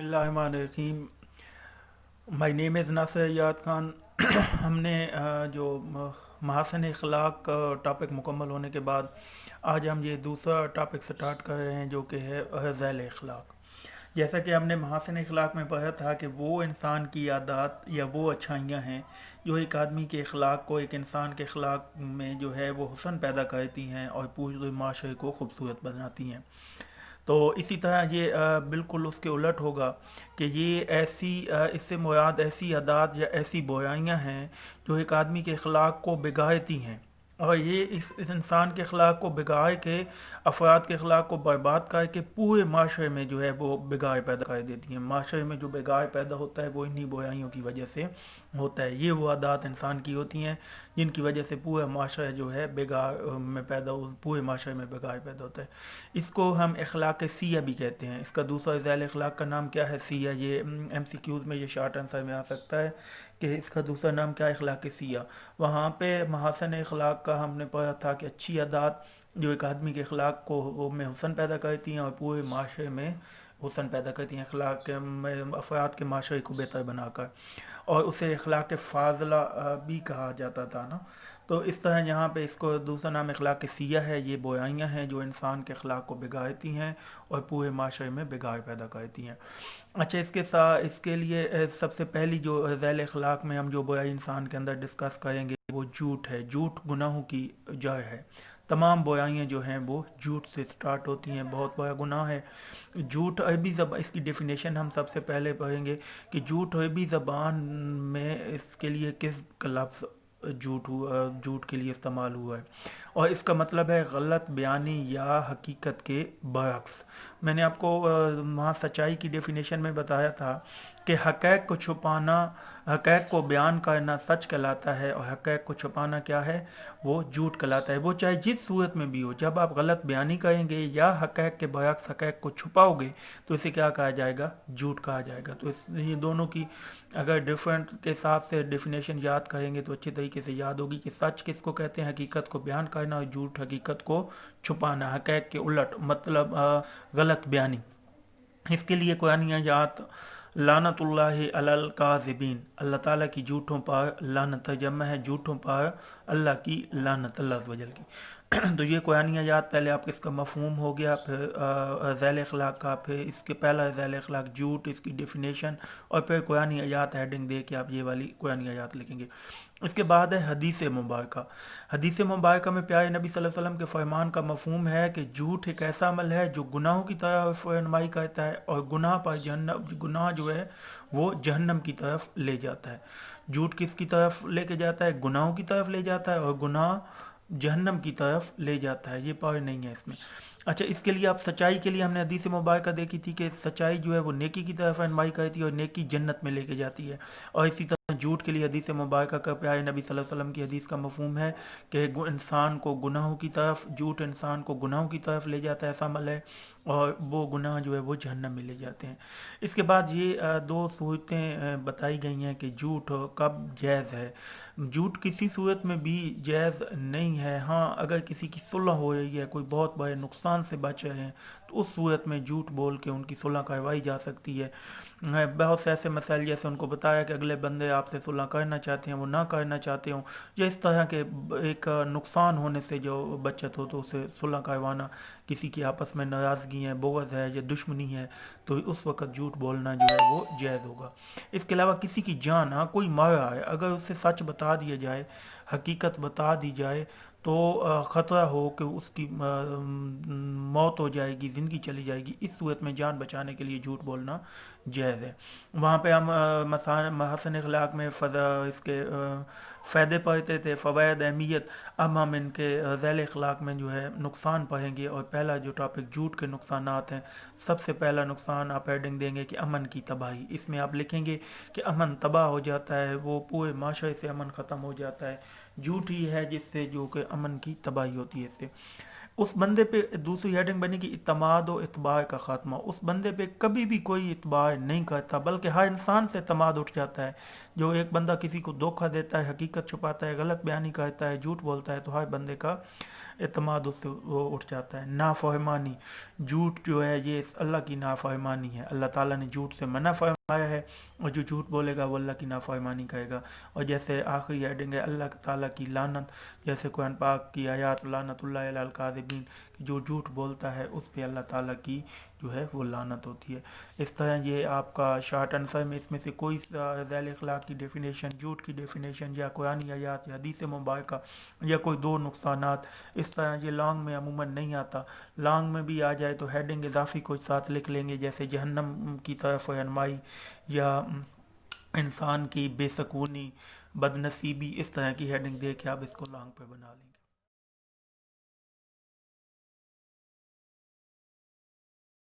Bismillahirrahmanirrahim. My name is Nasir Yad Khan. हमने जो महासन अखलाक का टॉपिक मुकम्मल होने के बाद आज हम ये दूसरा टॉपिक स्टार्ट कर रहे हैं जो कि है ज़ैल अखलाक। जैसा कि हमने महासन अखलाक में पढ़ा था कि वो इंसान की आदत या वो अच्छाइयाँ हैं जो एक आदमी के अखलाक को, एक इंसान के अखलाक में जो है वो हुस्न पैदा करती हैं और पूरे माशरे को खूबसूरत बनाती हैं। तो इसी तरह ये बिल्कुल उसके उलट होगा कि ये ऐसी इससे मुराद ऐसी आदात या ऐसी बुराइयां हैं जो एक आदमी के अखलाक को बिगाड़ती हैं, और ये इस इंसान के अखलाक को बिगाड़ के, अफराद के अखलाक को बर्बाद करके पूरे माशरे में जो है वो बिगाड़ पैदा कर देती हैं। माशरे में जो बिगाड़ पैदा होता है वो इन्हीं बुराइयों की वजह से होता है। ये वो आदात इंसान की होती हैं जिनकी वजह से पूरा माशरा जो है बिगाड़ में पैदा पूरे माशरे में बिगाड़ पैदा होता है। इसको हम अखलाक सिया भी कहते हैं। इसका दूसरा ज़ैल अखलाक का नाम क्या है? सिया। ये MCQs में ये शॉर्ट आंसर में आ सकता है कि इसका दूसरा नाम क्या है, अखलाक सिया। वहाँ पे महासन अखलाक का हमने पढ़ा था कि अच्छी आदत जो एक आदमी के अखलाक को वो में हुस्न पैदा करती हैं और पूरे माशरे में हुस्न पैदा करती हैं, अखलाक के में अफराद के माशरे को बेहतर बनाकर, और उसे अखलाक फ़ाज़ला भी कहा जाता था ना। तो इस तरह यहाँ पे इसको दूसरा नाम अखलाक सिया है। ये बुराइयाँ हैं जो इंसान के अखलाक को बिगाड़ती हैं और पूरे माशरे में बिगाड़ पैदा करती हैं। अच्छा, इसके साथ इसके लिए सबसे पहली जो ज़ैल अखलाक में हम जो बुराई इंसान के अंदर डिस्कस करेंगे वो झूठ है। झूठ गुनाहों की जड़ है। तमाम बुराइयाँ जो हैं वो झूठ से स्टार्ट होती हैं। बहुत बड़ा गुनाह है झूठ। अरबी ज़बान, इसकी डेफिनेशन हम सबसे पहले पढ़ेंगे कि झूठ अरबी ज़बान में इसके लिए किस का लफ्ज़ झूठ के लिए इस्तेमाल हुआ है, और इसका मतलब है गलत बयानी या हकीकत के बरक्स। मैंने आपको वहाँ सच्चाई की डेफिनेशन में बताया था कि हक़ैक़ को छुपाना, हक़ैक़ को बयान करना सच कहलाता है, और हक़ैक़ को छुपाना क्या है, वो झूठ कहलाता है। वो चाहे जिस सूरत में भी हो, जब आप गलत बयानी करेंगे या हक़ैक़ के बरक्स हक़ैक़ को छुपाओगे तो इसे क्या कहा जाएगा, झूठ कहा जाएगा। तो ये दोनों की अगर डिफरेंट के हिसाब से डेफिनेशन याद करेंगे तो अच्छे तरीके से याद होगी कि सच किसको कहते हैं, हकीकत को बयान करना, और झूठ हकीकत को छुपाना, हक़ैक़ के उलट, मतलब गलत बयानी। इसके लिए कुरानी आयत लानतुल्लाहि अलल काज़िबीन, अल्लाह ताला की झूठों पर लानत, तर्जुमा है झूठों पर अल्लाह की लानत, अल्लाह अज़्ज़ वजल की। तो ये कुरानी आयत पहले आपको इसका मफ़हूम हो गया, फिर ज़ैल अखलाक का, फिर इसके पहला ज़ैल अखलाक झूठ, इसकी डेफिनेशन, और फिर कुरानी आयत हेडिंग दे के आप ये वाली कुरानी आयत लिखेंगे। इसके बाद है हदीस मुबारक। हदीस मुबारक में प्यारे नबी सल्लल्लाहु अलैहि वसल्लम के फरमान का मफहूम है कि झूठ एक ऐसा अमल है जो गुनाहों की तरफ रहनुमाई करता है, और गुनाह पर जहन्नम, गुनाह जो है वो जहन्नम की तरफ ले जाता है। झूठ किसकी तरफ लेके जाता है? गुनाहों की तरफ ले जाता है, और गुनाह जहन्नम की तरफ ले जाता है। ये पार नहीं है इसमें। अच्छा, इसके लिए आप सच्चाई के लिए हमने हदीस मुबारक देखी थी कि सच्चाई जो है वो नेकी की तरफ रहनुमाई करती है और नेकी जन्नत में लेके जाती है। और इसी तरह झूठ के लिए हदीस मुबारक का प्यारे नबी सल्लल्लाहु अलैहि वसल्लम की हदीस का मफहूम है कि इंसान को गुनाहों की तरफ, झूठ इंसान को गुनाहों की तरफ ले जाता है, ऐसा अमल है, और वो गुनाह जो है वो जहन्नम में ले जाते हैं। इसके बाद ये दो सूरतें बताई गई हैं कि झूठ कब जायज़ है। झूठ किसी सूरत में भी जायज़ नहीं है। हाँ, अगर किसी की सुलह हो रही है, कोई बहुत बड़े नुकसान से बच रहे हैं, तो उस सूरत में झूठ बोल के उनकी सुलह करवाई जा सकती है। बहुत से ऐसे मसाइल, जैसे उनको बताया कि अगले बंदे आपसे सुलह करना चाहते हैं, वो ना करना चाहते हों, या इस तरह के एक नुकसान होने से जो बचत हो, तो उसे सुलह करवाना। किसी की आपस में नाराज़गी है, बुग़्ज़ है या दुश्मनी है, तो उस वक़्त झूठ बोलना जो है वो जायज़ होगा। इसके अलावा किसी की जान, हाँ कोई मर रहा है, अगर उसे सच बता दिया जाए, हकीकत बता दी जाए, तो ख़तरा हो कि उसकी मौत हो जाएगी, ज़िंदगी चली जाएगी, इस सूरत में जान बचाने के लिए झूठ बोलना जायज़ है। वहाँ पे हम महसन अखलाक में इसके फ़ायदे पढ़ते थे, फ़वाइद, अहमियत। अब हम इनके ज़ैल अखलाक में जो है नुकसान पढ़ेंगे, और पहला जो टॉपिक झूठ के नुकसानात हैं, सबसे पहला नुकसान आप हेडिंग देंगे कि अमन की तबाही। इसमें आप लिखेंगे कि अमन तबाह हो जाता है, वो पूरे माशरे से अमन ख़त्म हो जाता है। झूठ ही है जिससे जो कि अमन की तबाही होती है इससे। उस बंदे पे दूसरी हेडिंग बनेगी इत्तमाद व इतबार का ख़ात्मा। उस बंदे पे कभी भी कोई इतबार नहीं करता, बल्कि हर इंसान से इत्तमाद उठ जाता है। जो एक बंदा किसी को धोखा देता है, हकीकत छुपाता है, गलत बयानी करता है, झूठ बोलता है, तो हर बंदे का اعتماد اس سے وہ اٹھ جاتا ہے۔ نافرمانی، جھوٹ جو ہے یہ اللہ کی نافرمانی ہے، اللہ تعالیٰ نے جھوٹ سے منع فرمایا ہے، اور جو جھوٹ بولے گا وہ اللہ کی نافرمانی کرے گا۔ اور جیسے آخری ہیڈنگ ہے اللہ تعالیٰ کی لعنت، جیسے قرآن پاک کی آیات لعنت اللہ علی الکاذبین، جو جھوٹ بولتا ہے اس پہ اللہ تعالیٰ کی جو ہے وہ لعنت ہوتی ہے۔ اس طرح یہ آپ کا شارٹ آنسر میں اس میں سے کوئی ذیل اخلاق کی ڈیفینیشن، جھوٹ کی ڈیفینیشن، یا قرآنی آیات یا حدیث مبارکہ، یا کوئی دو نقصانات، اس طرح یہ لانگ میں عموماً نہیں آتا۔ لانگ میں بھی آ جائے تو ہیڈنگ اضافی کوئی ساتھ لکھ لیں گے، جیسے جہنم کی طرف رہنمائی، یا انسان کی بے سکونی، بد نصیبی، اس طرح کی ہیڈنگ دے کے آپ اس کو لانگ پہ بنا لیں گے۔